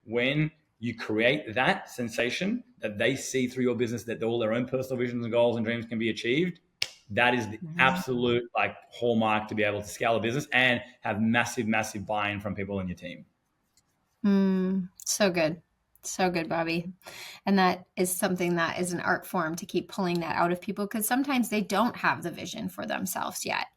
when you create that sensation that they see through your business, that all their own personal visions and goals and dreams can be achieved, that is the absolute like hallmark to be able to scale a business and have massive, massive buy-in from people in your team. So good. So good, Bobby. And that is something that is an art form to keep pulling that out of people, because sometimes they don't have the vision for themselves yet.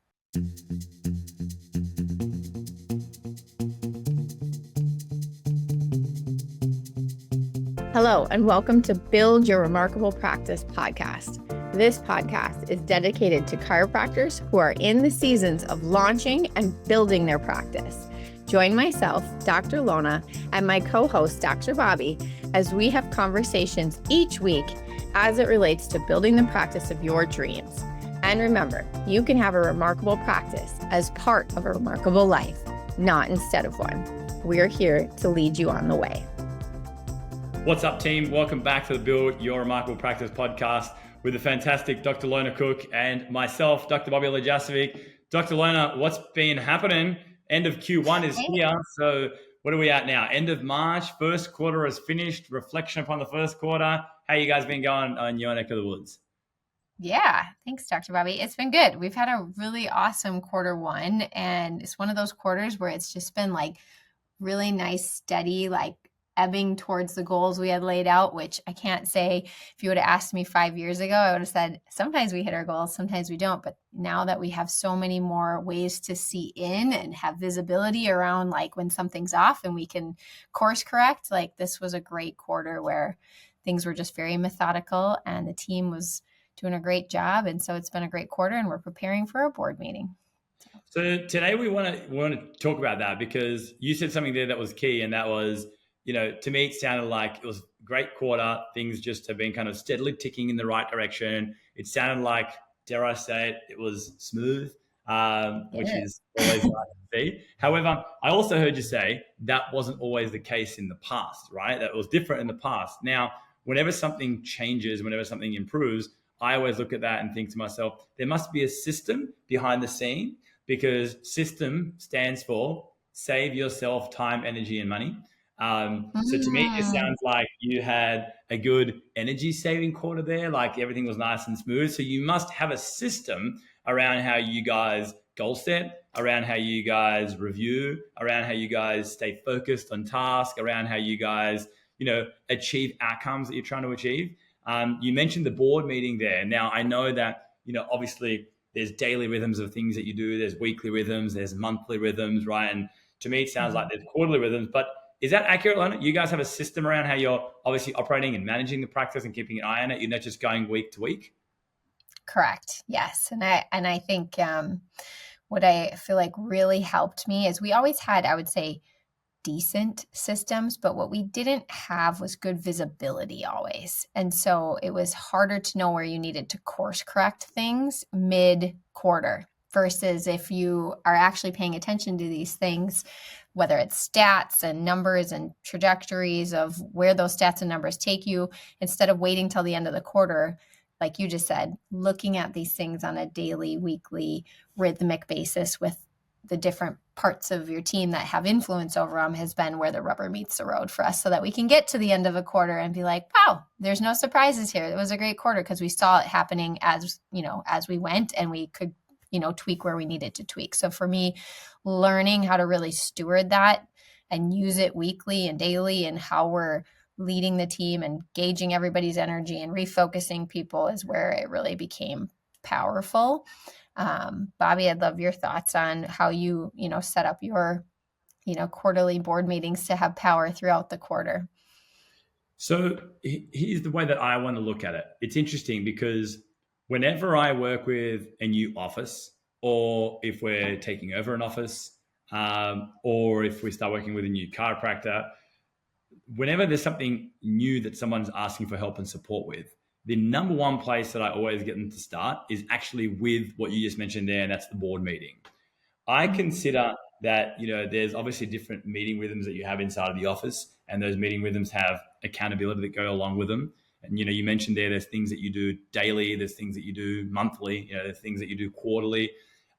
Hello, and welcome to Build Your Remarkable Practice podcast. This podcast is dedicated to chiropractors who are in the seasons of launching and building their practice. Join myself, Dr. Lona, and my co-host, Dr. Bobby, as we have conversations each week as it relates to building the practice of your dreams. And remember, you can have a remarkable practice as part of a remarkable life, not instead of one. We're here to lead you on the way. What's up, team? Welcome back to the Build Your Remarkable Practice podcast with the fantastic Dr. Lona Cook and myself, Dr. Bobby Lajasevic. Dr. Lona, what's been happening? End of Q1 is here. So what are we at now? End of March, first quarter is finished. Reflection upon the first quarter. How you guys been going on your neck of the woods? Yeah, thanks, Dr. Bobby. It's been good. We've had a really awesome quarter one, and it's one of those quarters where it's just been like really nice, steady, like ebbing towards the goals we had laid out, which I can't say if you would have asked me 5 years ago, I would have said sometimes we hit our goals, sometimes we don't. But now that we have so many more ways to see in and have visibility around like when something's off and we can course correct, like this was a great quarter where things were just very methodical and the team was doing a great job. And so it's been a great quarter and we're preparing for a board meeting. So today we want to talk about that because you said something there that was key, and that was, you know, to me, it sounded like it was a great quarter. Things just have been kind of steadily ticking in the right direction. It sounded like, dare I say it, it was smooth, which is always nice to see. However, I also heard you say that wasn't always the case in the past, right? That was different in the past. Now, whenever something changes, whenever something improves, I always look at that and think to myself, there must be a system behind the scene, because system stands for save yourself time, energy, and money. So to me, it sounds like you had a good energy saving quarter there, like everything was nice and smooth. So you must have a system around how you guys goal set, around how you guys review, around how you guys stay focused on task, around how you guys, you know, achieve outcomes that you're trying to achieve. You mentioned the board meeting there. Now, I know that, you know, obviously there's daily rhythms of things that you do. There's weekly rhythms, there's monthly rhythms, right? And to me, it sounds like there's quarterly rhythms, but is that accurate, Lona? You guys have a system around how you're obviously operating and managing the practice and keeping an eye on it. You're not just going week to week. Correct. Yes. And I think what I feel like really helped me is we always had, I would say, decent systems, but what we didn't have was good visibility always. And so it was harder to know where you needed to course correct things mid-quarter versus if you are actually paying attention to these things, whether it's stats and numbers and trajectories of where those stats and numbers take you, instead of waiting till the end of the quarter, like you just said, looking at these things on a daily, weekly, rhythmic basis with the different parts of your team that have influence over them has been where the rubber meets the road for us, so that we can get to the end of a quarter and be like, wow, there's no surprises here. It was a great quarter because we saw it happening as, you know, as we went, and we could, you know, tweak where we needed to tweak. So for me, learning how to really steward that and use it weekly and daily and how we're leading the team and gauging everybody's energy and refocusing people is where it really became powerful. Bobby, I'd love your thoughts on how you set up your, quarterly board meetings to have power throughout the quarter. So here's the way that I want to look at it. It's interesting because whenever I work with a new office, or if we're taking over an office, or if we start working with a new chiropractor, whenever there's something new that someone's asking for help and support with, the number one place that I always get them to start is actually with what you just mentioned there, and that's the board meeting. I consider that, there's obviously different meeting rhythms that you have inside of the office, and those meeting rhythms have accountability that go along with them. And, you mentioned there's things that you do daily, there's things that you do monthly, there's things that you do quarterly.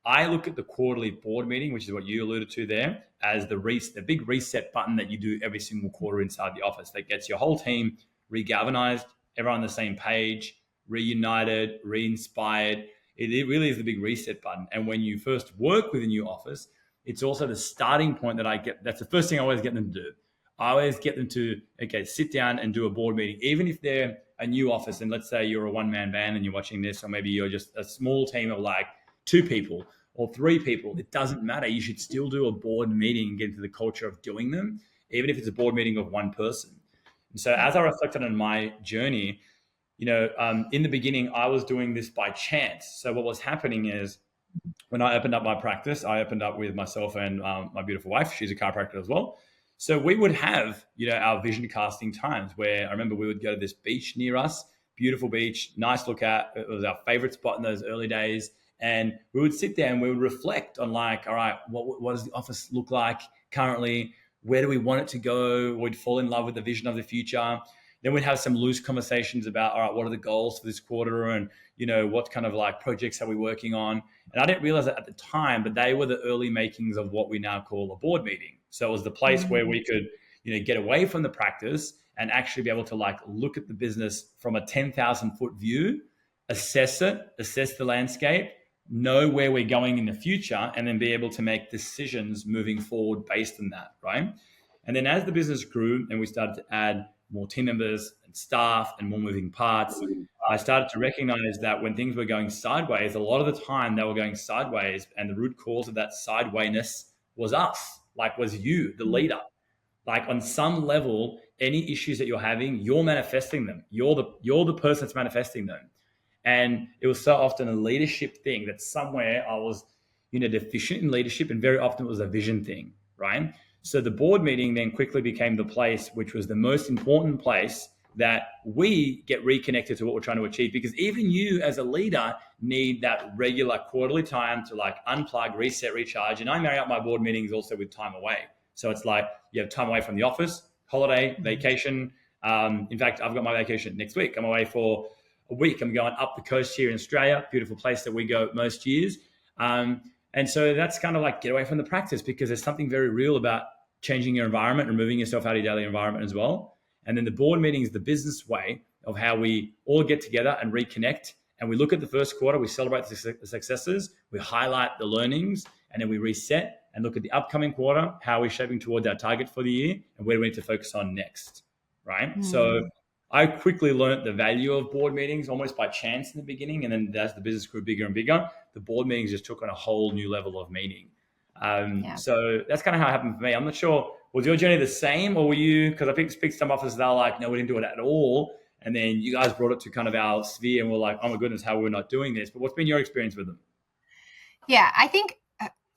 I look at the quarterly board meeting, which is what you alluded to there, as the big reset button that you do every single quarter inside the office that gets your whole team re-galvanized, everyone on the same page, reunited, re-inspired. It really is the big reset button. And when you first work with a new office, it's also the starting point that I get. That's the first thing I always get them to do. I always get them to, sit down and do a board meeting, even if they're a new office. And let's say you're a one-man band and you're watching this, or maybe you're just a small team of like 2 people or 3 people. It doesn't matter. You should still do a board meeting and get into the culture of doing them, even if it's a board meeting of 1 person. And so as I reflected on my journey, in the beginning, I was doing this by chance. So what was happening is when I opened up my practice, I opened up with myself and my beautiful wife. She's a chiropractor as well. So we would have, our vision casting times where I remember we would go to this beach near us, beautiful beach, nice look at. It was our favorite spot in those early days. And we would sit there and we would reflect on like, all right, what does the office look like currently? Where do we want it to go? We'd fall in love with the vision of the future. Then we'd have some loose conversations about, all right, what are the goals for this quarter? And, what kind of like projects are we working on? And I didn't realize that at the time, but they were the early makings of what we now call a board meeting. So it was the place where we could, get away from the practice and actually be able to like look at the business from a 10,000 foot view, assess the landscape, know where we're going in the future, and then be able to make decisions moving forward based on that, right? And then as the business grew and we started to add more team members and staff and more moving parts, I started to recognize that when things were going sideways, a lot of the time they were going sideways, and the root cause of that sidewayness was us, was you, the leader. Like on some level, any issues that you're having, you're manifesting them. You're the person that's manifesting them. And it was so often a leadership thing that somewhere I was, deficient in leadership, and very often it was a vision thing, right? So the board meeting then quickly became the place which was the most important place that we get reconnected to what we're trying to achieve, because even you as a leader need that regular quarterly time to like unplug, reset, recharge. And I marry up my board meetings also with time away. So it's like you have time away from the office, holiday, vacation. In fact, I've got my vacation next week. I'm away for a week. I'm going up the coast here in Australia, beautiful place that we go most years. And so that's kind of like get away from the practice, because there's something very real about changing your environment, removing yourself out of your daily environment as well. And then the board meeting is the business way of how we all get together and reconnect. And we look at the first quarter, we celebrate the successes, we highlight the learnings, and then we reset and look at the upcoming quarter, how we're shaping towards our target for the year, and where do we need to focus on next, right? So I quickly learned the value of board meetings almost by chance in the beginning. And then as the business grew bigger and bigger, the board meetings just took on a whole new level of meaning. So that's kind of how it happened for me. I'm not sure, was your journey the same, or were you, because I speak to some officers that are like, no, we didn't do it at all. And then you guys brought it to kind of our sphere and we're like, oh my goodness, how we're not doing this. But what's been your experience with them? Yeah, I think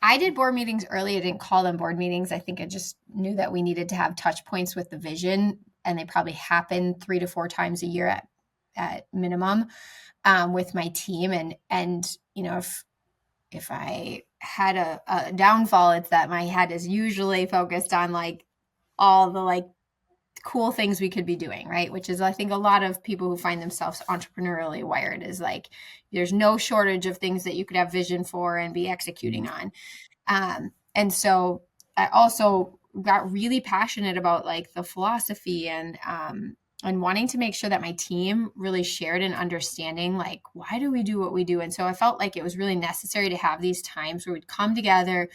I did board meetings early. I didn't call them board meetings. I think I just knew that we needed to have touch points with the vision, and they probably happen 3 to 4 times a year at minimum with my team. And if I had a downfall, it's that my head is usually focused on like all the like cool things we could be doing, right? Which is, I think, a lot of people who find themselves entrepreneurially wired is like, there's no shortage of things that you could have vision for and be executing on. And so I also got really passionate about like the philosophy and wanting to make sure that my team really shared an understanding, like, why do we do what we do? And so I felt like it was really necessary to have these times where we'd come together,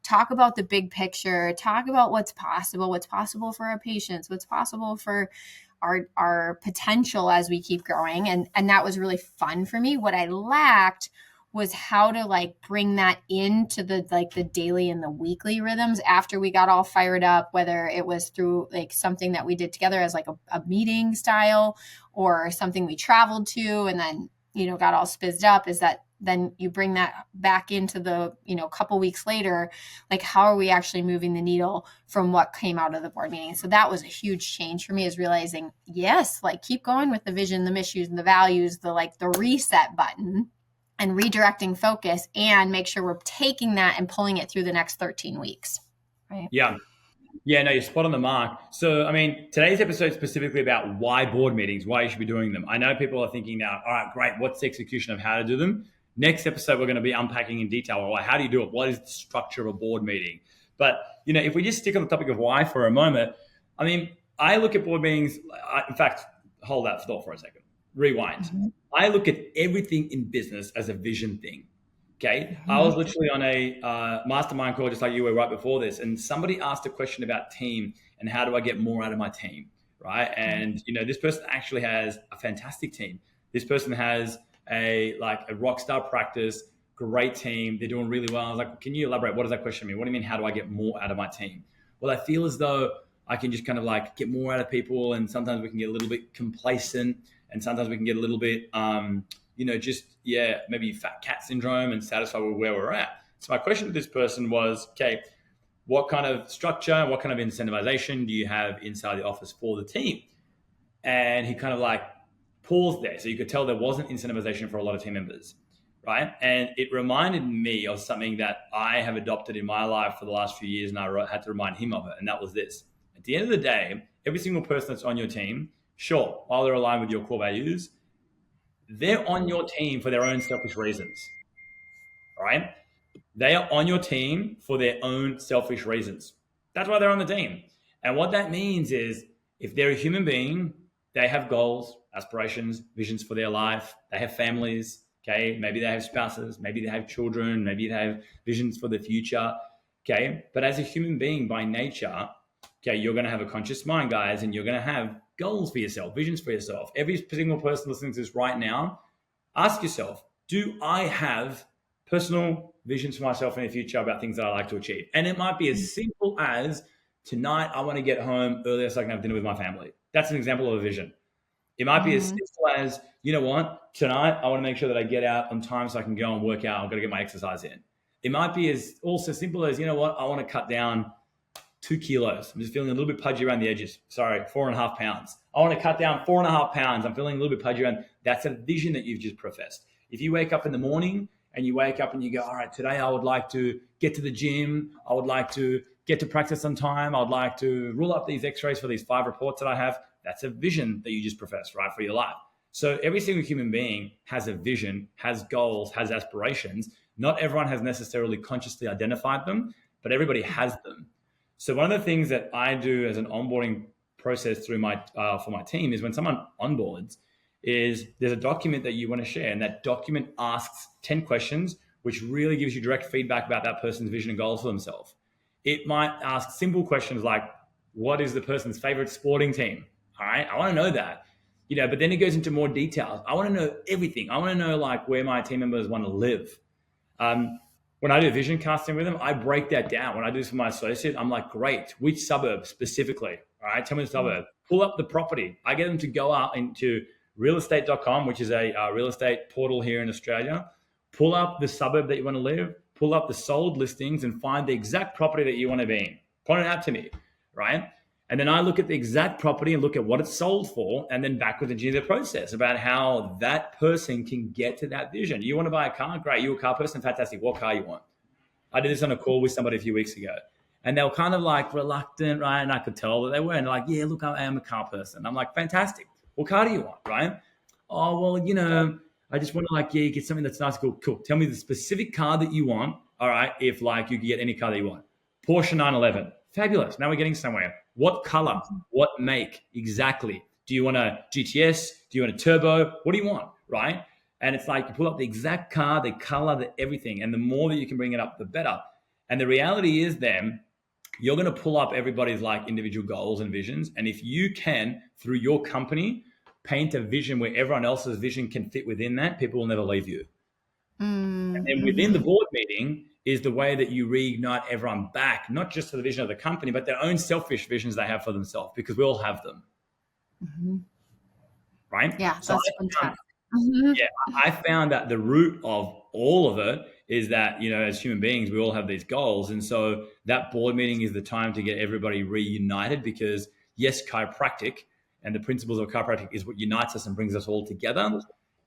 talk about the big picture, talk about what's possible for our patients, what's possible for our potential as we keep growing. And that was really fun for me. What I lacked was how to like bring that into the daily and the weekly rhythms after we got all fired up, whether it was through like something that we did together as like a meeting style or something we traveled to and then, got all spizzed up, is that then you bring that back into the, couple weeks later, like how are we actually moving the needle from what came out of the board meeting? So that was a huge change for me, is realizing, yes, like keep going with the vision, the missions and the values, the reset button, and redirecting focus, and make sure we're taking that and pulling it through the next 13 weeks. Right. Yeah. Yeah, no, you're spot on the mark. So, I mean, today's episode is specifically about why board meetings, why you should be doing them. I know people are thinking now, all right, great, what's the execution of how to do them? Next episode, we're going to be unpacking in detail, well, how do you do it? What is the structure of a board meeting? But, if we just stick on the topic of why for a moment, I mean, I look at board meetings, in fact, hold that thought for a second, rewind. Mm-hmm. I look at everything in business as a vision thing. Okay. Mm-hmm. I was literally on a mastermind call, just like you were right before this. And somebody asked a question about team and how do I get more out of my team? Right. And, this person actually has a fantastic team. This person has a rock star practice, great team. They're doing really well. I was like, can you elaborate? What does that question mean? What do you mean? How do I get more out of my team? Well, I feel as though I can just kind of get more out of people. And sometimes we can get a little bit complacent and sometimes we can get a little bit, maybe fat cat syndrome and satisfied with where we're at. So my question to this person was, okay, what kind of structure, what kind of incentivization do you have inside the office for the team? And he kind of paused there. So you could tell there wasn't incentivization for a lot of team members, right? And it reminded me of something that I have adopted in my life for the last few years, and I had to remind him of it. And that was this. At the end of the day, every single person that's on your team, sure, while they're aligned with your core values, they're on your team for their own selfish reasons, right? They are on your team for their own selfish reasons. That's why they're on the team. And what that means is if they're a human being, they have goals, aspirations, visions for their life. They have families, okay? Maybe they have spouses, maybe they have children, maybe they have visions for the future, okay? But as a human being by nature, okay, you're going to have a conscious mind, guys, and you're going to have goals for yourself, visions for yourself. Every single person listening to this right now, ask yourself, do I have personal visions for myself in the future about things that I like to achieve? And it might be as simple as, tonight I want to get home earlier so I can have dinner with my family. That's an example of a vision. It might be as simple as, you know what, tonight I want to make sure that I get out on time so I can go and work out. I've got to get my exercise in. It might be as also simple as, you know what, I want to cut down 2 kilos. I'm just feeling a little bit pudgy around the edges. 4.5 pounds. I want to cut down 4.5 pounds. I'm feeling a little bit pudgy around. That's a vision that you've just professed. If you wake up in the morning and you wake up and you go, all right, today I would like to get to the gym. I would like to get to practice on time. I would like to rule up these x-rays for these 5 reports that I have. That's a vision that you just professed, right, for your life. So every single human being has a vision, has goals, has aspirations. Not everyone has necessarily consciously identified them, but everybody has them. So one of the things that I do as an onboarding process through for my team is when someone onboards, is there's a document that you want to share, and that document asks 10 questions, which really gives you direct feedback about that person's vision and goals for themselves. It might ask simple questions like, what is the person's favorite sporting team? All right, I want to know that, but then it goes into more details. I want to know everything. I want to know where my team members want to live. When I do vision casting with them, I break that down. When I do this for my associate, I'm like, great, which suburb specifically? All right, tell me the suburb. Pull up the property. I get them to go out into realestate.com, which is a real estate portal here in Australia. Pull up the suburb that you want to live, pull up the sold listings and find the exact property that you want to be in. Point it out to me, right? And then I look at the exact property and look at what it's sold for, and then backwards engineer the process about how that person can get to that vision. You want to buy a car? Great. You're a car person? Fantastic. What car you want? I did this on a call with somebody a few weeks ago, and they were kind of reluctant, right? And I could tell that they were. And they're like, yeah, look, I am a car person. I'm like, fantastic. What car do you want, right? Oh, well, I just want to get something that's nice. Cool. Tell me the specific car that you want. All right. If you could get any car that you want. Porsche 911. Fabulous. Now we're getting somewhere. What color? What make? Exactly. Do you want a GTS? Do you want a turbo? What do you want? Right? And it's you pull up the exact car, the color, the everything. And the more that you can bring it up, the better. And the reality is then you're going to pull up everybody's individual goals and visions. And if you can, through your company, paint a vision where everyone else's vision can fit within that, people will never leave you. And then within the board meeting is the way that you reignite everyone back, not just to the vision of the company, but their own selfish visions they have for themselves, because we all have them. Right? Yeah, so that's fantastic. I found that the root of all of it is that, as human beings, we all have these goals. And so that board meeting is the time to get everybody reunited, because yes, chiropractic and the principles of chiropractic is what unites us and brings us all together.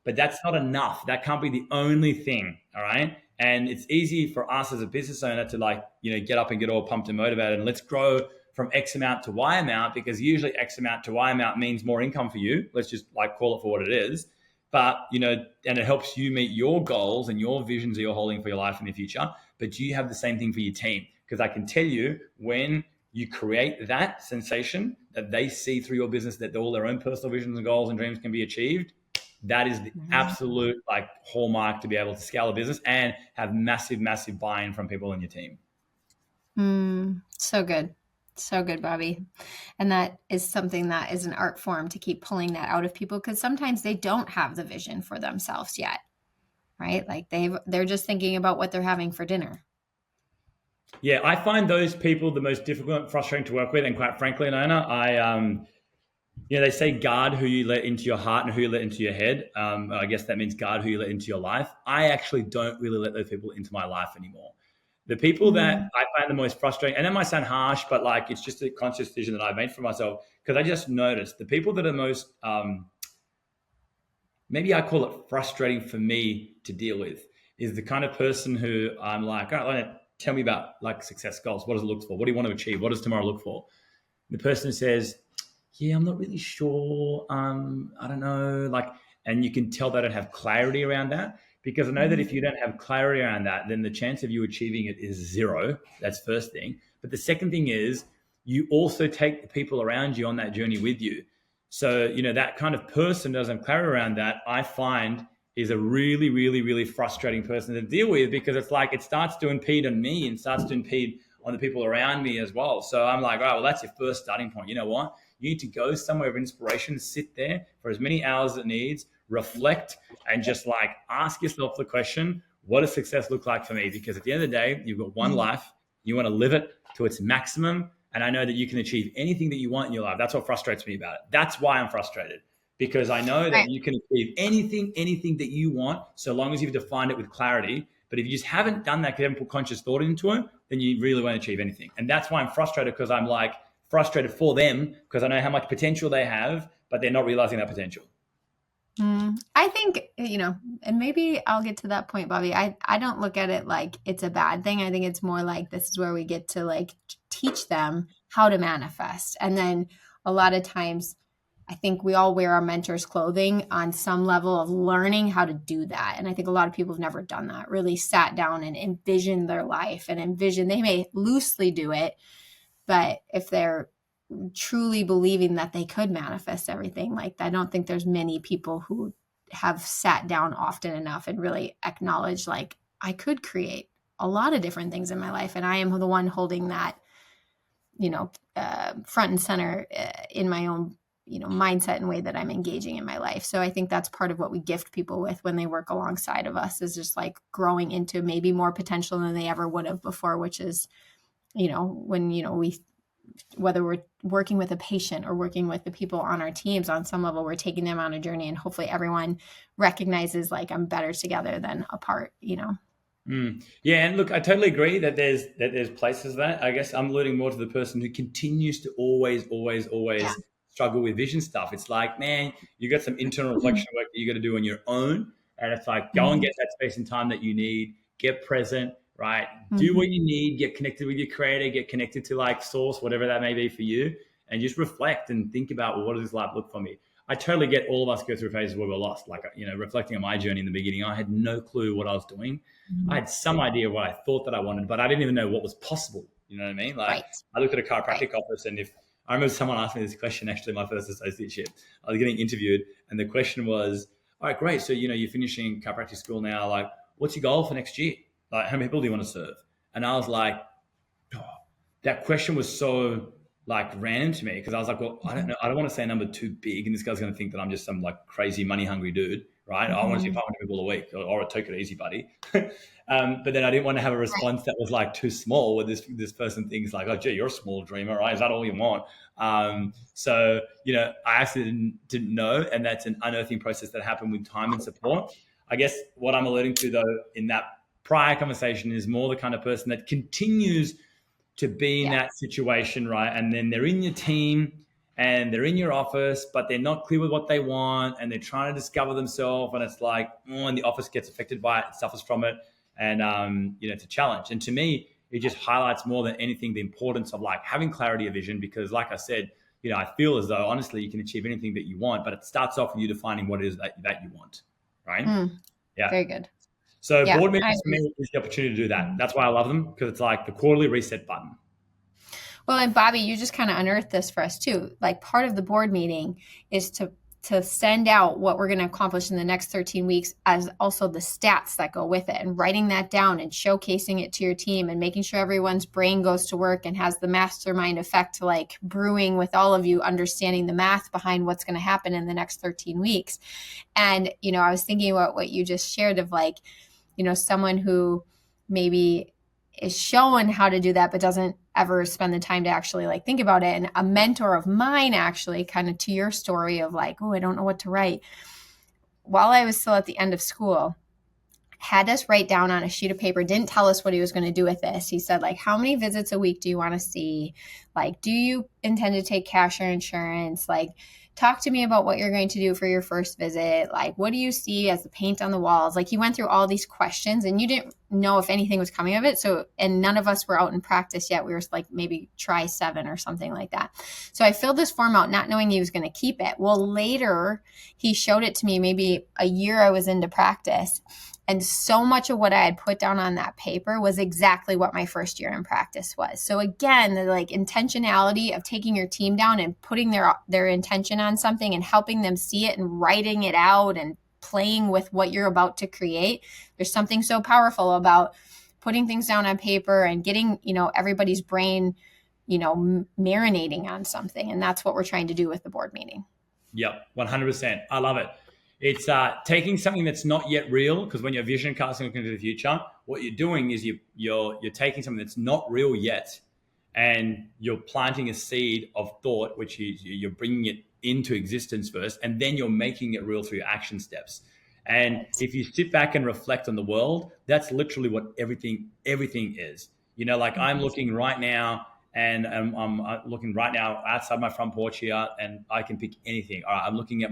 But that's not enough. That can't be the only thing. All right. And it's easy for us as a business owner to get up and get all pumped and motivated and let's grow from X amount to Y amount, because usually X amount to Y amount means more income for you. Let's just call it for what it is. but, and it helps you meet your goals and your visions that you're holding for your life in the future. But do you have the same thing for your team? Because I can tell you, when you create that sensation that they see through your business, that all their own personal visions and goals and dreams can be achieved, that is the absolute hallmark to be able to scale a business and have massive buy-in from people in your team. So good. So good, Bobby. And that is something that is an art form, to keep pulling that out of people, because sometimes they don't have the vision for themselves yet, right? Like they're just thinking about what they're having for dinner. Yeah, I find those people the most difficult and frustrating to work with. And quite frankly, Nona, they say guard who you let into your heart and who you let into your head. I guess that means guard who you let into your life. I actually don't really let those people into my life anymore. The people that I find the most frustrating, and that might sound harsh, but it's just a conscious decision that I've made for myself, because I just noticed the people that are most, maybe I call it frustrating for me to deal with, is the kind of person who I'm like, all right, tell me about success goals. What does it look for? What do you want to achieve? What does tomorrow look for? The person says, yeah, I'm not really sure. I don't know. And you can tell they don't have clarity around that. Because I know that if you don't have clarity around that, then the chance of you achieving it is zero. That's first thing. But the second thing is, you also take the people around you on that journey with you. So, that kind of person doesn't have clarity around that, I find is a really frustrating person to deal with, because it's it starts to impede on me and starts to impede on the people around me as well. So I'm like, all right, well, that's your first starting point. You know what? You need to go somewhere of inspiration, sit there for as many hours as it needs, reflect, and just ask yourself the question, what does success look like for me? Because at the end of the day, you've got one life. You want to live it to its maximum. And I know that you can achieve anything that you want in your life. That's what frustrates me about it. That's why I'm frustrated, because I know that you can achieve anything that you want, so long as you've defined it with clarity. But if you just haven't done that, because you haven't put conscious thought into it, then you really won't achieve anything. And that's why I'm frustrated, because I'm frustrated for them, because I know how much potential they have, but they're not realizing that potential. I think, and maybe I'll get to that point, Bobby. I don't look at it like it's a bad thing. I think it's more like this is where we get to teach them how to manifest. And then a lot of times I think we all wear our mentor's clothing on some level of learning how to do that. And I think a lot of people have never done that, really sat down and envisioned their life and they may loosely do it, but if they're truly believing that they could manifest everything, I don't think there's many people who have sat down often enough and really acknowledged I could create a lot of different things in my life, and I am the one holding that front and center in my own mindset and way that I'm engaging in my life. So I think that's part of what we gift people with when they work alongside of us, is just growing into maybe more potential than they ever would have before, which is when whether we're working with a patient or working with the people on our teams, on some level, we're taking them on a journey, and hopefully everyone recognizes I'm better together than apart, Yeah. And look, I totally agree that there's places that I guess I'm alluding more to the person who continues to always struggle with vision stuff. It's man, you got some internal reflection work that you got to do on your own. And it's go and get that space and time that you need, get present, right? Do what you need, get connected with your creator, get connected to source, whatever that may be for you, and just reflect and think about, what does this life look for me? I totally get all of us go through phases where we're lost. Reflecting on my journey in the beginning, I had no clue what I was doing. I had some idea of what I thought that I wanted, but I didn't even know what was possible. You know what I mean? Right. I looked at a chiropractic office, and I remember someone asked me this question, actually, my first associateship. I was getting interviewed, and the question was, all right, great. So, you're finishing chiropractic school now. What's your goal for next year? How many people do you want to serve? And I was that question was so random to me, because I was well, I don't know. I don't want to say a number too big, and this guy's going to think that I'm just some crazy money hungry dude, right? I want to see 500 people a week, or take it easy, buddy. But then I didn't want to have a response that was too small, where this person thinks oh, gee, you're a small dreamer, right? Is that all you want? So I actually didn't know, and that's an unearthing process that happened with time and support. I guess what I'm alluding to, though, in that prior conversation, is more the kind of person that continues to be in that situation, right? And then they're in your team and they're in your office, but they're not clear with what they want, and they're trying to discover themselves, and it's and the office gets affected by it, suffers from it, and it's a challenge. And to me, it just highlights more than anything the importance of having clarity of vision, because like I said, I feel as though, honestly, you can achieve anything that you want, but it starts off with you defining what it is that you want, right? Yeah. Very good. So board meetings for me is the opportunity to do that. That's why I love them, because it's like the quarterly reset button. Well, and Bobby, you just kind of unearthed this for us too. Like part of the board meeting is to send out what we're going to accomplish in the next 13 weeks, as also the stats that go with it, and writing that down and showcasing it to your team and making sure everyone's brain goes to work and has the mastermind effect, like brewing with all of you, understanding the math behind what's going to happen in the next 13 weeks. And, I was thinking about what you just shared of like, someone who maybe is shown how to do that, but doesn't ever spend the time to actually like think about it. And a mentor of mine, actually, kind of to your story of like, oh, I don't know what to write. While I was still at the end of school, had us write down on a sheet of paper, didn't tell us what he was going to do with this. He said, like, how many visits a week do you want to see? Like, do you intend to take cash or insurance? Like, talk to me about what you're going to do for your first visit. Like, what do you see as the paint on the walls? Like, he went through all these questions and you didn't know if anything was coming of it. So, and none of us were out in practice yet. We were like, maybe try 7 or something like that. So I filled this form out, not knowing he was going to keep it. Well, later he showed it to me, maybe a year I was into practice. And so much of what I had put down on that paper was exactly what my first year in practice was. So again, the like intentionality of taking your team down and putting their intention on something and helping them see it and writing it out and playing with what you're about to create. There's something so powerful about putting things down on paper and getting, everybody's brain, marinating on something. And that's what we're trying to do with the board meeting. Yep, 100%. I love it. It's taking something that's not yet real, because when you're vision casting looking into the future, what you're doing is you're taking something that's not real yet, and you're planting a seed of thought, which is you're bringing it into existence first, and then you're making it real through your action steps. And if you sit back and reflect on the world, that's literally what everything is. Like I'm looking right now, and I'm looking right now outside my front porch here, and I can pick anything. All right, I'm looking at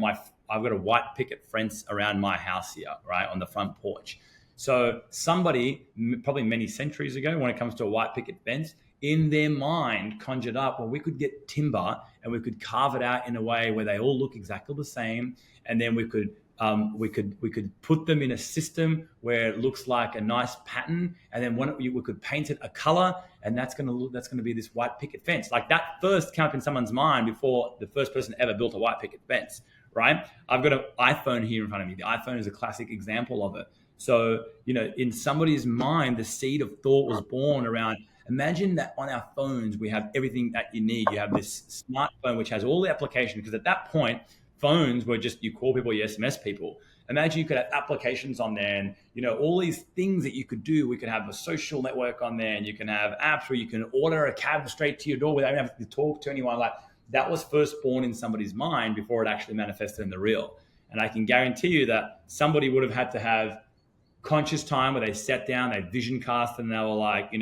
I've got a white picket fence around my house here, right, on the front porch. So somebody, probably many centuries ago, when it comes to a white picket fence, in their mind conjured up, well, we could get timber and we could carve it out in a way where they all look exactly the same, and then we could put them in a system where it looks like a nice pattern, and then we could paint it a color, and that's going to be this white picket fence. Like that first came up in someone's mind before the first person ever built a white picket fence, right? I've got an iPhone here in front of me. The iPhone is a classic example of it. So, in somebody's mind, the seed of thought was born around. Imagine that on our phones, we have everything that you need. You have this smartphone, which has all the applications, because at that point, phones were just, you call people, you SMS people. Imagine you could have applications on there and, all these things that you could do. We could have a social network on there, and you can have apps where you can order a cab straight to your door without having to talk to anyone. Like that was first born in somebody's mind before it actually manifested in the real. And I can guarantee you that somebody would have had to have conscious time where they sat down, they vision cast, and they were like,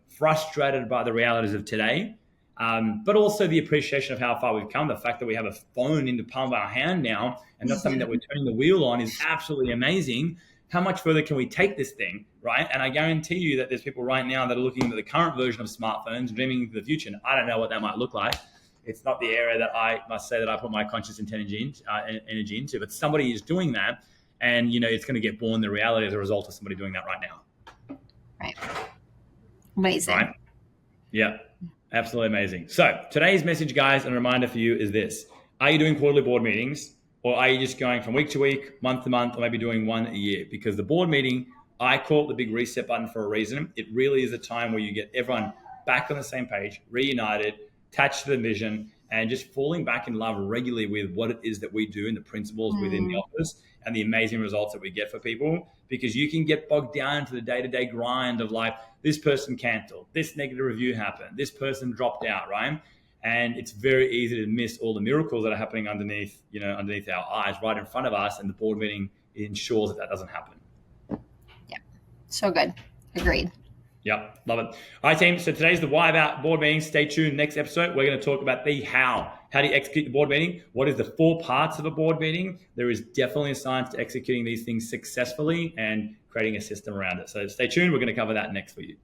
frustrated by the realities of today. But also the appreciation of how far we've come. The fact that we have a phone in the palm of our hand now, and that's something that we're turning the wheel on, is absolutely amazing. How much further can we take this thing, right? And I guarantee you that there's people right now that are looking at the current version of smartphones, dreaming of the future. And I don't know what that might look like. It's not the area that I must say that I put my conscious energy into, but somebody is doing that, and it's going to get born the reality as a result of somebody doing that right now. Right. Amazing. Right? Yeah. Absolutely amazing. So today's message, guys, and a reminder for you is this. Are you doing quarterly board meetings, or are you just going from week to week, month to month, or maybe doing one a year? Because the board meeting, I call it the big reset button for a reason. It really is a time where you get everyone back on the same page, reunited, attached to the vision, and just falling back in love regularly with what it is that we do and the principles within the office and the amazing results that we get for people. Because you can get bogged down into the day-to-day grind of like, this person canceled, this negative review happened, this person dropped out, right? And it's very easy to miss all the miracles that are happening underneath our eyes, right in front of us. And the board meeting ensures that doesn't happen. Yeah, so good. Agreed. Yep, love it. All right, team. So today's the why about board meetings. Stay tuned. Next episode, we're going to talk about the how. How do you execute the board meeting? What is the 4 parts of a board meeting? There is definitely a science to executing these things successfully and creating a system around it. So stay tuned. We're going to cover that next for you.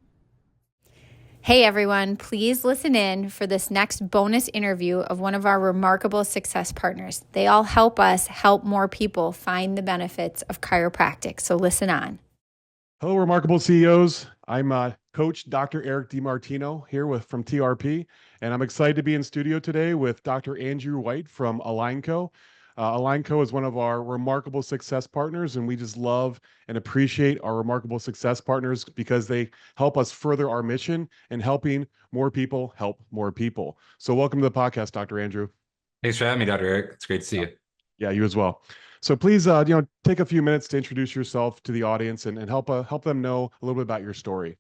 Hey everyone, please listen in for this next bonus interview of one of our remarkable success partners. They all help us help more people find the benefits of chiropractic. So listen on. Hello, remarkable CEOs. I'm Coach Dr. Eric DiMartino here from TRP, and I'm excited to be in studio today with Dr. Andrew White from Alignco. Alignco is one of our remarkable success partners, and we just love and appreciate our remarkable success partners because they help us further our mission and helping more people help more people. So welcome to the podcast, Dr. Andrew. Thanks for having me, Dr. Eric. It's great to see you. Yeah, you as well. So please, take a few minutes to introduce yourself to the audience and help them know a little bit about your story.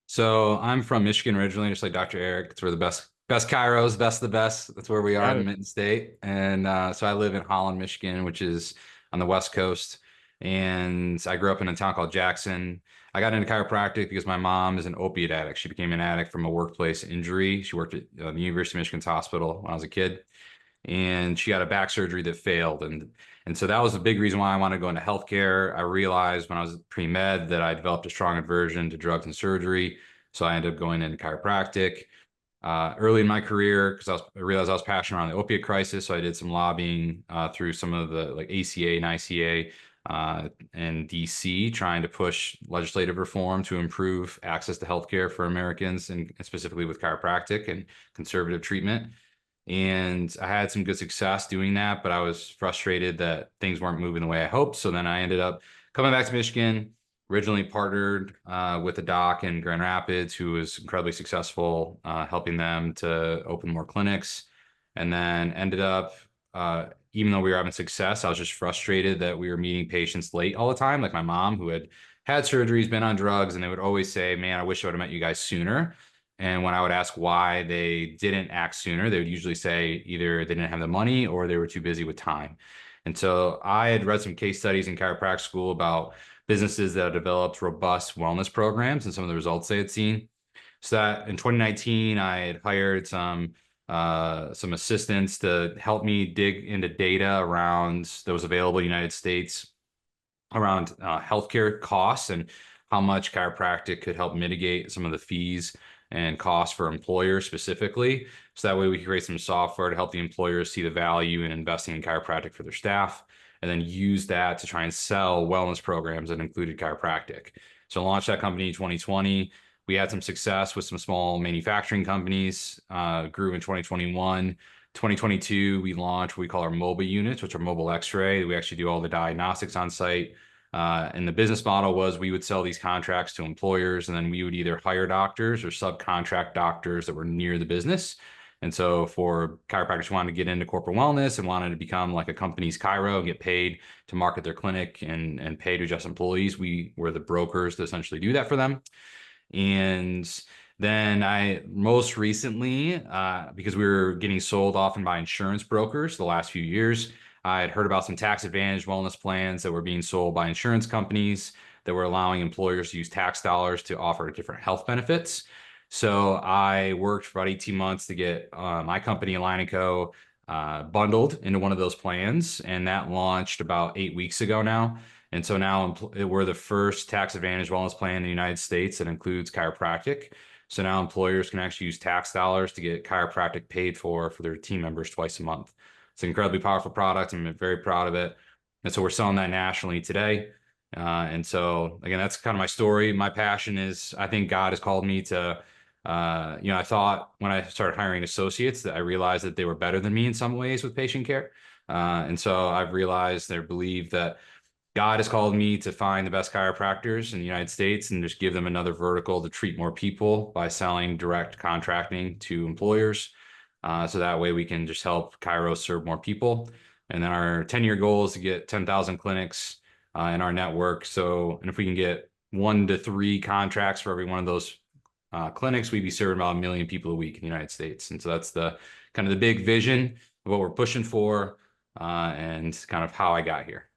So I'm from Michigan originally, just like Dr. Eric. It's where the best chiros, best of the best. That's where we are in the Mitten State. And so I live in Holland, Michigan, which is on the West Coast. And I grew up in a town called Jackson. I got into chiropractic because my mom is an opiate addict. She became an addict from a workplace injury. She worked at the University of Michigan's hospital when I was a kid. And she had a back surgery that failed. And so that was a big reason why I wanted to go into healthcare. I realized when I was pre-med that I developed a strong aversion to drugs and surgery. So I ended up going into chiropractic. Early in my career, because I realized I was passionate around the opiate crisis. So I did some lobbying through some of the like ACA and ICA and DC, trying to push legislative reform to improve access to healthcare for Americans, and specifically with chiropractic and conservative treatment. And I had some good success doing that, but I was frustrated that things weren't moving the way I hoped. So then I ended up coming back to Michigan, originally partnered with a doc in Grand Rapids who was incredibly successful, helping them to open more clinics. And then ended up, even though we were having success, I was just frustrated that we were meeting patients late all the time. Like my mom, who had surgeries, been on drugs, and they would always say, man, I wish I would have met you guys sooner. And when I would ask why they didn't act sooner, they would usually say either they didn't have the money or they were too busy with time. And so I had read some case studies in chiropractic school about businesses that had developed robust wellness programs and some of the results they had seen. So that in 2019, I had hired some assistants to help me dig into data around that was available in the United States around healthcare costs and how much chiropractic could help mitigate some of the fees and costs for employers specifically. So that way we can create some software to help the employers see the value in investing in chiropractic for their staff, and then use that to try and sell wellness programs that included chiropractic. So I launched that company in 2020. We had some success with some small manufacturing companies, grew in 2021. 2022, we launched what we call our mobile units, which are mobile x-ray. We actually do all the diagnostics on site. And the business model was we would sell these contracts to employers, and then we would either hire doctors or subcontract doctors that were near the business. And so for chiropractors who wanted to get into corporate wellness and wanted to become like a company's chiro and get paid to market their clinic and pay to just employees, we were the brokers to essentially do that for them. And then I most recently, because we were getting sold often by insurance brokers the last few years, I had heard about some tax advantage wellness plans that were being sold by insurance companies that were allowing employers to use tax dollars to offer different health benefits. So I worked for about 18 months to get my company, Alignco, bundled into one of those plans. And that launched about 8 weeks ago now. And so now we're the first tax advantage wellness plan in the United States that includes chiropractic. So now employers can actually use tax dollars to get chiropractic paid for their team members twice a month. It's an incredibly powerful product. I'm very proud of it. And so we're selling that nationally today. And so, again, that's kind of my story. My passion is, I think God has called me to, I thought when I started hiring associates that I realized that they were better than me in some ways with patient care. And so I've realized or believed that God has called me to find the best chiropractors in the United States and just give them another vertical to treat more people by selling direct contracting to employers. So that way we can just help chiros serve more people. And then our 10-year goal is to get 10,000 clinics in our network. So, and if we can get 1 to 3 contracts for every one of those clinics, we'd be serving about 1 million people a week in the United States. And so that's the kind of the big vision of what we're pushing for and kind of how I got here.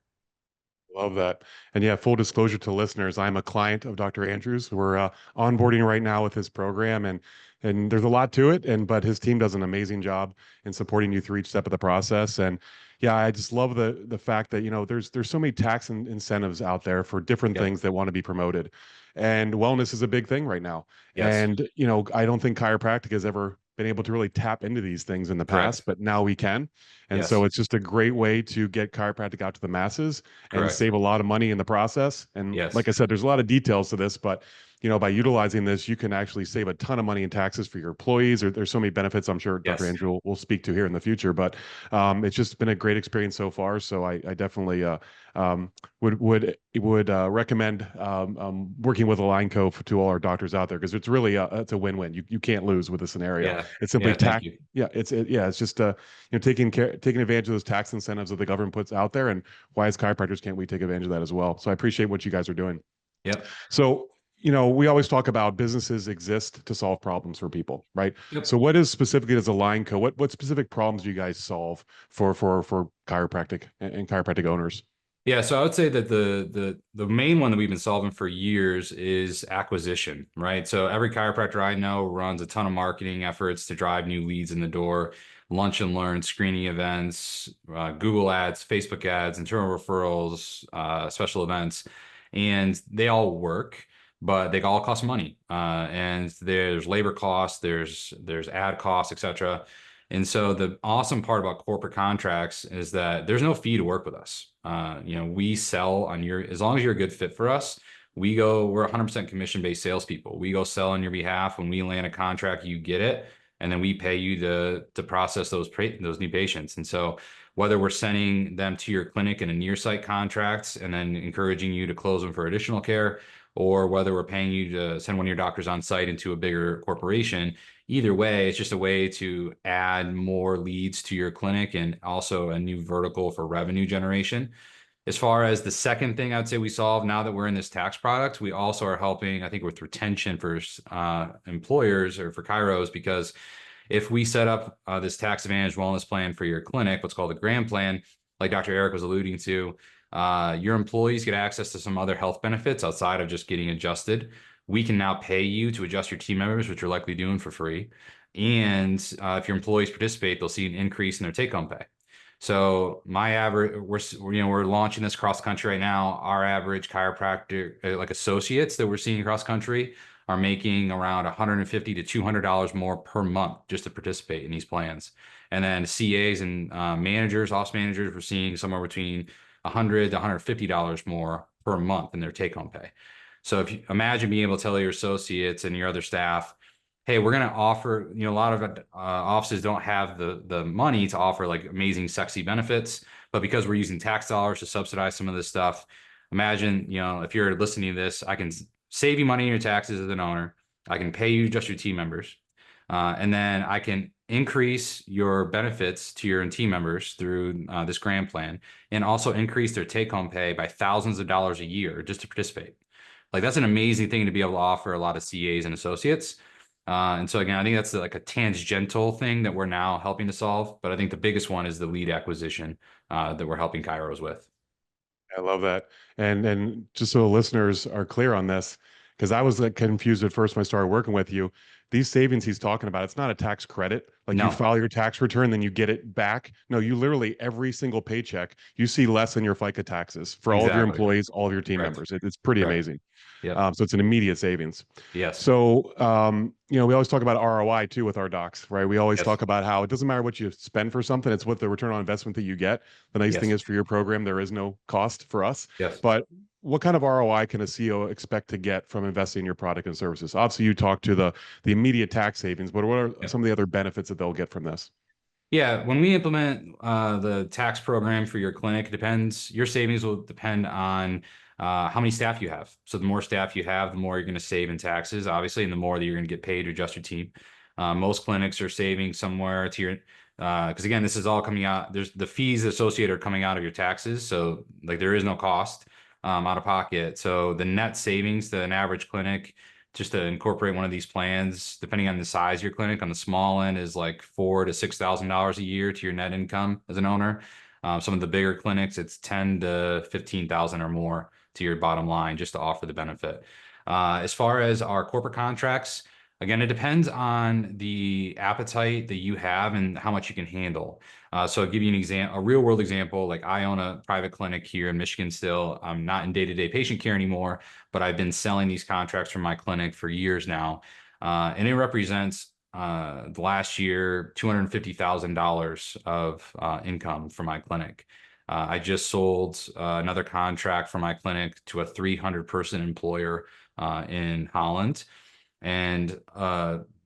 Love that. And yeah, full disclosure to listeners, I'm a client of Dr. Andrews. We're onboarding right now with his program. And and there's a lot to it. But his team does an amazing job in supporting you through each step of the process. And yeah, I just love the fact that, there's so many tax incentives out there for different Yep. things that want to be promoted. And wellness is a big thing right now. Yes. And, I don't think chiropractic has ever been able to really tap into these things in the past, Correct. but now we can. And Yes. so it's just a great way to get chiropractic out to the masses and Correct. save a lot of money in the process. And Yes. like I said, there's a lot of details to this, but by utilizing this, you can actually save a ton of money in taxes for your employees. There's so many benefits I'm sure Dr. Yes. Andrew will speak to here in the future, but it's just been a great experience so far. So I definitely would recommend working with Alignco to all our doctors out there, because it's really it's a win-win. You can't lose with the scenario. Yeah. It's simply Yeah. Thank you. yeah, it's just taking advantage of those tax incentives that the government puts out there, and why as chiropractors can't we take advantage of that as well? So I appreciate what you guys are doing. Yep. So we always talk about businesses exist to solve problems for people, right? Yep. So what is specifically as Alignco? What specific problems do you guys solve for chiropractic and chiropractic owners? Yeah, so I would say that the main one that we've been solving for years is acquisition, right? So every chiropractor I know runs a ton of marketing efforts to drive new leads in the door, lunch and learn, screening events, Google ads, Facebook ads, internal referrals, special events, and they all work, but they all cost money. And there's labor costs, there's ad costs, etc. And so the awesome part about corporate contracts is that there's no fee to work with us. We sell on as long as you're a good fit for us, we're 100% commission-based salespeople. We go sell on your behalf. When we land a contract, you get it. And then we pay you to process those new patients. And so whether we're sending them to your clinic in a near site contract and then encouraging you to close them for additional care, or whether we're paying you to send one of your doctors on site into a bigger corporation, either way, it's just a way to add more leads to your clinic and also a new vertical for revenue generation. As far as the second thing I'd say we solve now that we're in this tax product, we also are helping, I think, with retention for employers or for chiros, because if we set up this tax advantage wellness plan for your clinic, what's called a grand plan, like Dr. Eric was alluding to, your employees get access to some other health benefits outside of just getting adjusted. We can now pay you to adjust your team members, which you're likely doing for free. And if your employees participate, they'll see an increase in their take-home pay. So my average, we're launching this cross country right now. Our average chiropractor, like associates that we're seeing across country, are making around $150 to $200 more per month just to participate in these plans. And then CAs and managers, office managers, we're seeing somewhere between $100 to $150 more per month in their take-home pay. So if you imagine being able to tell your associates and your other staff, hey, we're going to offer, a lot of offices don't have the money to offer like amazing, sexy benefits, but because we're using tax dollars to subsidize some of this stuff, imagine, if you're listening to this, I can save you money in your taxes as an owner. I can pay you just your team members. And then I can increase your benefits to your team members through this grand plan, and also increase their take-home pay by thousands of dollars a year just to participate. Like, that's an amazing thing to be able to offer a lot of CAs and associates. And so again, I think that's like a tangential thing that we're now helping to solve. But I think the biggest one is the lead acquisition that we're helping chiros with. I love that. And just so listeners are clear on this, because I was like confused at first when I started working with you. These savings he's talking about, it's not a tax credit. Like No. you file your tax return, then you get it back. No, you literally every single paycheck, you see less in your FICA taxes for all of your employees, all of your team Correct. members. It's pretty Correct. amazing. Yeah. So it's an immediate savings. Yes. So, we always talk about ROI too with our docs, right? We always Yes. talk about how it doesn't matter what you spend for something, it's what the return on investment that you get. The nice thing Yes. is for your program, there is no cost for us. Yes. But what kind of ROI can a CEO expect to get from investing in your product and services? Obviously, you talk to the immediate tax savings, but what are some of the other benefits that they'll get from this? Yeah, when we implement the tax program for your clinic, it depends. Your savings will depend on how many staff you have. So the more staff you have, the more you're going to save in taxes, obviously, and the more that you're going to get paid to adjust your team. Most clinics are saving somewhere to your, because again, this is all coming out. There's the fees associated are coming out of your taxes, so like there is no cost out of pocket. So the net savings to an average clinic, just to incorporate one of these plans, depending on the size of your clinic, on the small end is like $4,000 to $6,000 a year to your net income as an owner. Some of the bigger clinics, it's 10 to 15,000 or more to your bottom line just to offer the benefit. As far as our corporate contracts, Again, it depends on the appetite that you have and how much you can handle. So I'll give you an example, a real world example. Like I own a private clinic here in Michigan still. I'm not in day-to-day patient care anymore, but I've been selling these contracts from my clinic for years now. And it represents the last year, $250,000 of income for my clinic. I just sold another contract for my clinic to a 300-person employer in Holland. And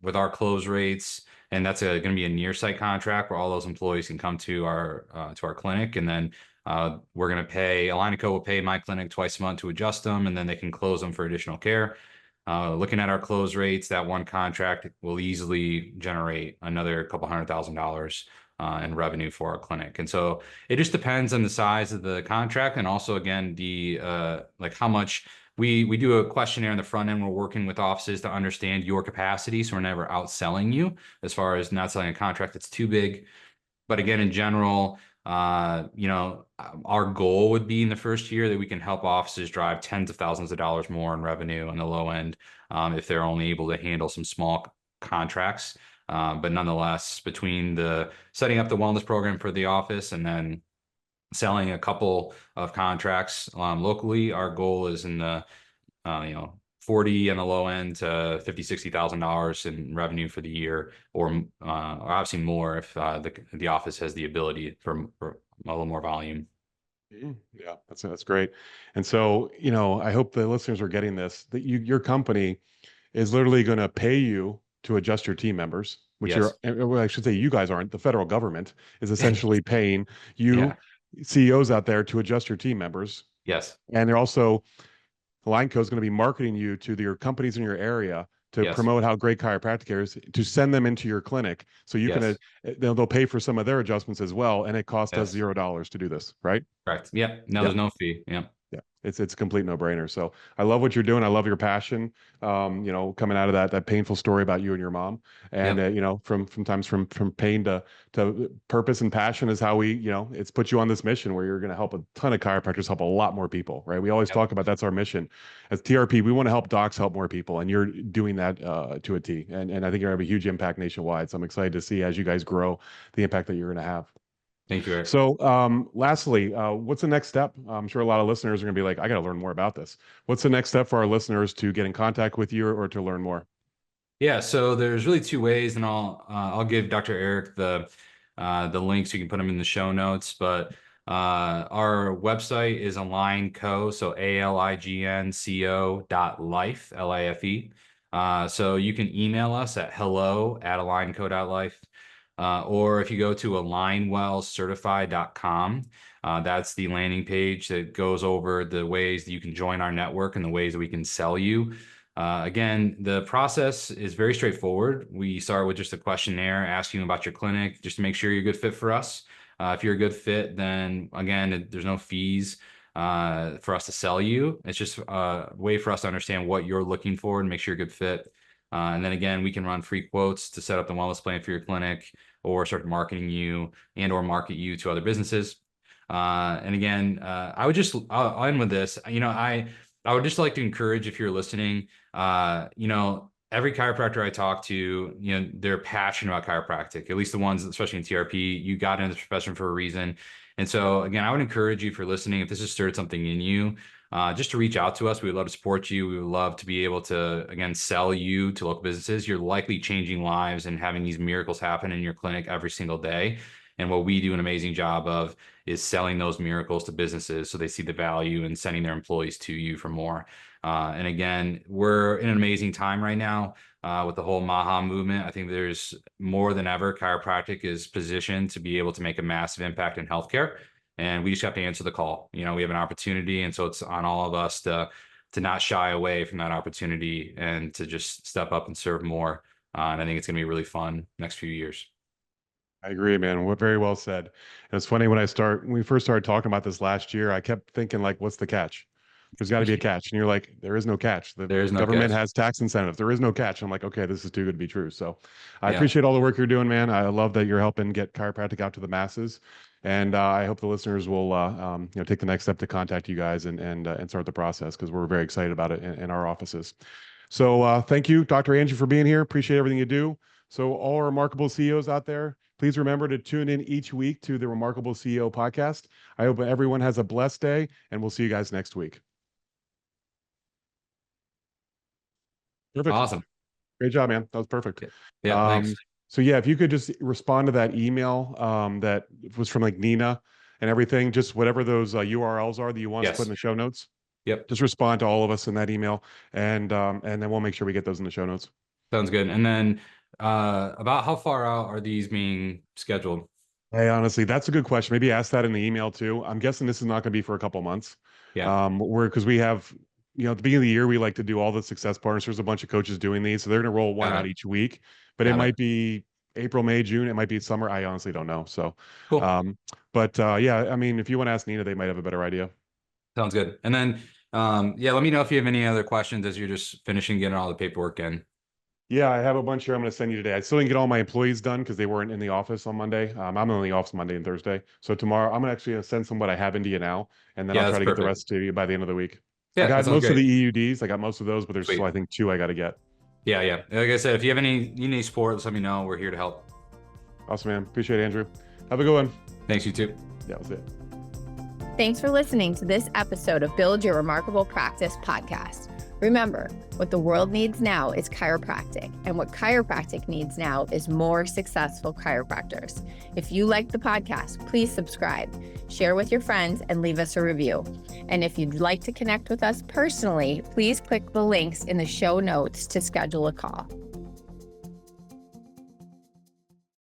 with our close rates, and that's going to be a near site contract where all those employees can come to our clinic, and then we're going to pay Align&Co will pay my clinic twice a month to adjust them, and then they can close them for additional care. Looking at our close rates, that one contract will easily generate another couple $100,000 in revenue for our clinic. And so it just depends on the size of the contract, and also again the like how much. We do a questionnaire in the front end. We're working with offices to understand your capacity, so we're never outselling you as far as not selling a contract that's too big. But again, in general, our goal would be in the first year that we can help offices drive tens of thousands of dollars more in revenue on the low end if they're only able to handle some small contracts. But nonetheless, between the setting up the wellness program for the office and then selling a couple of contracts locally, our goal is in the 40 on the low end to $50,000-$60,000 in revenue for the year, or obviously more if the office has the ability for a little more volume. Yeah, that's great. And so, I hope the listeners are getting this, that your company is literally going to pay you to adjust your team members, which Yes. well, I should say you guys aren't. The federal government is essentially paying you Yeah. CEOs out there to adjust your team members. Yes. And they're also, Align&Co is going to be marketing you to your companies in your area to Yes. promote how great chiropractic is, to send them into your clinic. So you Yes. can, they'll pay for some of their adjustments as well. And it costs us Yes. $0 to do this, right? Correct. Yeah. No, Yep. there's no fee. Yeah. Yeah, it's a complete no-brainer. So I love what you're doing. I love your passion. Coming out of that painful story about you and your mom, and Yep. from pain to purpose and passion is how we, it's put you on this mission where you're going to help a ton of chiropractors, help a lot more people, right? We always Yep. talk about that's our mission as TRP. We want to help docs help more people, and you're doing that to a T. And I think you're going to have a huge impact nationwide. So I'm excited to see as you guys grow the impact that you're going to have. Thank you, Eric. So, lastly, what's the next step? I'm sure a lot of listeners are going to be like, I got to learn more about this. What's the next step for our listeners to get in contact with you or to learn more? Yeah, so there's really two ways, and I'll give Dr. Eric the links. You can put them in the show notes. But our website is Align&Co, so ALIGNCO.life, LIFE. So you can email us at hello@alignco.life. Or if you go to alignwellcertified.com, that's the landing page that goes over the ways that you can join our network and the ways that we can sell you. Again, the process is very straightforward. We start with just a questionnaire asking you about your clinic, just to make sure you're a good fit for us. If you're a good fit, then again, there's no fees for us to sell you. It's just a way for us to understand what you're looking for and make sure you're a good fit. And then again, we can run free quotes to set up the wellness plan for your clinic, or start marketing you or market you to other businesses. And again, I'll end with this. I would just like to encourage, if you're listening, every chiropractor I talk to, they're passionate about chiropractic, at least the ones, especially in TRP. You got into this profession for a reason. And so again, I would encourage you, if you're listening, if this has stirred something in you, just to reach out to us. We would love to support you. We would love to be able to, again, sell you to local businesses. You're likely changing lives and having these miracles happen in your clinic every single day. And what we do an amazing job of is selling those miracles to businesses so they see the value in sending their employees to you for more. And again, we're in an amazing time right now with the whole MAHA movement. I think there's more than ever, chiropractic is positioned to be able to make a massive impact in healthcare. And we just have to answer the call. We have an opportunity. And so it's on all of us to not shy away from that opportunity and to just step up and serve more. And I think it's going to be really fun next few years. I agree, man. Very well said. And it's funny, when we first started talking about this last year, I kept thinking, like, what's the catch? There's got to be a catch. And you're like, there is no catch. The There is no government catch. has tax incentives. There is no catch. I'm like, okay, this is too good to be true. So I Yeah. appreciate all the work you're doing, man. I love that you're helping get chiropractic out to the masses. And I hope the listeners will, take the next step to contact you guys and start the process, because we're very excited about it in our offices. So thank you, Dr. Andrew, for being here. Appreciate everything you do. So all our remarkable CEOs out there, please remember to tune in each week to the Remarkable CEO podcast. I hope everyone has a blessed day, and we'll see you guys next week. Perfect. Awesome. Great job, man. That was perfect. Yeah, thanks. So yeah, if you could just respond to that email that was from like Nina and everything, just whatever those URLs are that you want us to put in the show notes. Yep. Just respond to all of us in that email, and then we'll make sure we get those in the show notes. Sounds good. And then about how far out are these being scheduled? Hey, honestly, that's a good question. Maybe ask that in the email too. I'm guessing this is not going to be for a couple months. Yeah. Because we have, at the beginning of the year, we like to do all the success partners. There's a bunch of coaches doing these, so they're going to roll one out each week. But it might be April, May, June. It might be summer. I honestly don't know. So, cool. Yeah, I mean, if you want to ask Nina, they might have a better idea. Sounds good. And then, let me know if you have any other questions as you're just finishing getting all the paperwork in. Yeah, I have a bunch here I'm going to send you today. I still didn't get all my employees done because they weren't in the office on Monday. I'm in the office Monday and Thursday. So tomorrow, I'm actually going to send some what I have into you now, and then I'll try to get the rest to you by the end of the week. Yeah, I got most of the EUDs. I got most of those, but there's still, I think, 2 I got to get. Yeah. Like I said, if you need any support, just let me know. We're here to help. Awesome, man. Appreciate it, Andrew. Have a good one. Thanks, you too. Yeah, that's it. Thanks for listening to this episode of Build Your Remarkable Practice podcast. Remember, what the world needs now is chiropractic, and what chiropractic needs now is more successful chiropractors. If you like the podcast, please subscribe, share with your friends, and leave us a review. And if you'd like to connect with us personally, please click the links in the show notes to schedule a call.